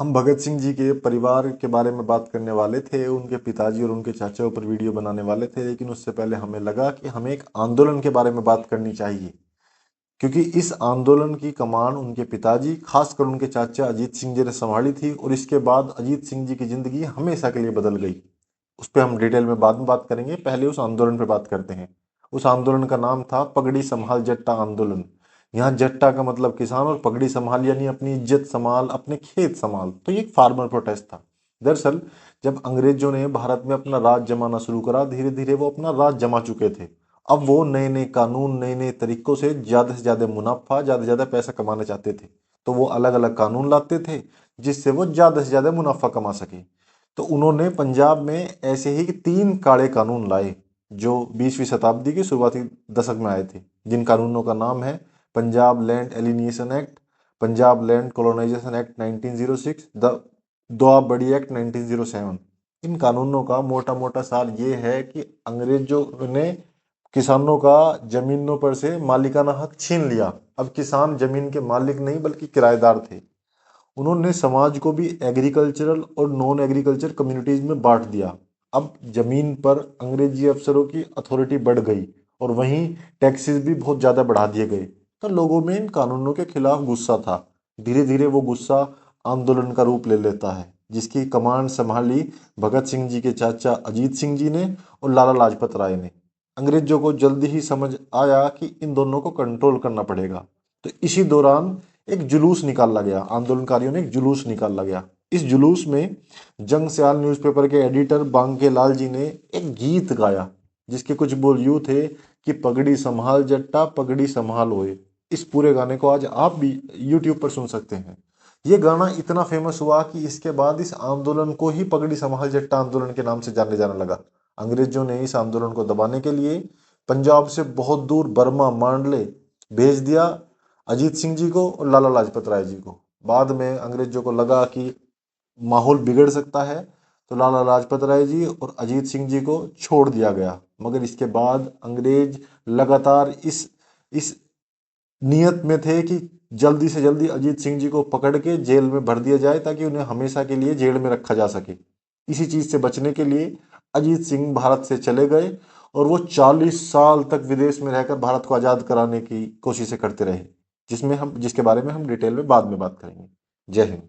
हम भगत सिंह जी के परिवार के बारे में बात करने वाले थे, उनके पिताजी और उनके चाचा ऊपर वीडियो बनाने वाले थे, लेकिन उससे पहले हमें लगा कि हमें एक आंदोलन के बारे में बात करनी चाहिए, क्योंकि इस आंदोलन की कमान उनके पिताजी, खासकर उनके चाचा अजीत सिंह जी ने संभाली थी और इसके बाद अजीत सिंह जी की जिंदगी हमेशा के लिए बदल गई। उस पर हम डिटेल में बाद में बात करेंगे, पहले उस आंदोलन पर बात करते हैं। उस आंदोलन का नाम था पगड़ी संभाल जट्टा आंदोलन। यहाँ जट्टा का मतलब किसान और पगड़ी संभाल यानी अपनी इज्जत संभाल, अपने खेत संभाल। तो ये एक फार्मर प्रोटेस्ट था। दरअसल जब अंग्रेजों ने भारत में अपना राज जमाना शुरू करा, धीरे धीरे वो अपना राज जमा चुके थे। अब वो नए नए कानून, नए नए तरीकों से ज़्यादा मुनाफा, ज़्यादा पैसा कमाना चाहते थे। तो वो अलग अलग कानून लाते थे जिससे वो ज़्यादा से ज़्यादा मुनाफा कमा सके। तो उन्होंने पंजाब में ऐसे ही 3 काले कानून लाए जो 20वीं शताब्दी के शुरुआती दशक में आए थे, जिन कानूनों का नाम है Punjab land alienation act, Punjab land colonisation act 1906, the Doab Bari act 1907। इन कानूनों का मोटा मोटा सार ये है कि अंग्रेजों ने किसानों का जमीनों पर से मालिकाना हक छीन लिया। अब किसान जमीन के मालिक नहीं बल्कि किराएदार थे। उन्होंने समाज को भी एग्रीकल्चरल और नॉन एग्रीकल्चर कम्युनिटीज में बांट दिया। अब जमीन पर अंग्रेजी अफसरों की अथॉरिटी बढ़ गई और वहीं टैक्सेस भी बहुत ज़्यादा बढ़ा दिए गए। तो लोगों में इन कानूनों के खिलाफ गुस्सा था। धीरे धीरे वो गुस्सा आंदोलन का रूप ले लेता है, जिसकी कमान संभाली भगत सिंह जी के चाचा अजीत सिंह जी ने और लाला लाजपत राय ने। अंग्रेजों को जल्दी ही समझ आया कि इन दोनों को कंट्रोल करना पड़ेगा। तो इसी दौरान एक जुलूस निकाला गया, आंदोलनकारियों ने एक जुलूस निकाला गया। इस जुलूस में जंगसियाल न्यूज़पेपर के एडिटर बांके लाल जी ने एक गीत गाया, जिसके कुछ बोल यूं थे कि पगड़ी संभाल जट्टा पगड़ी संभाल ओए। इस पूरे गाने को आज आप भी यूट्यूब पर सुन सकते हैं। ये गाना इतना फेमस हुआ कि इसके बाद इस आंदोलन को ही पगड़ी संभाल जट्टा आंदोलन के नाम से जाने जाने लगा। अंग्रेजों ने इस आंदोलन को दबाने के लिए पंजाब से बहुत दूर बर्मा मांडले भेज दिया अजीत सिंह जी को और लाला लाजपत राय जी को। बाद में अंग्रेजों को लगा कि माहौल बिगड़ सकता है, तो लाला लाजपत राय जी और अजीत सिंह जी को छोड़ दिया गया। मगर इसके बाद अंग्रेज लगातार इस नियत में थे कि जल्दी से जल्दी अजीत सिंह जी को पकड़ के जेल में भर दिया जाए, ताकि उन्हें हमेशा के लिए जेल में रखा जा सके। इसी चीज से बचने के लिए अजीत सिंह भारत से चले गए और वो 40 साल तक विदेश में रहकर भारत को आजाद कराने की कोशिशें करते रहे, जिसके बारे में हम डिटेल में बाद में बात करेंगे। जय हिंद।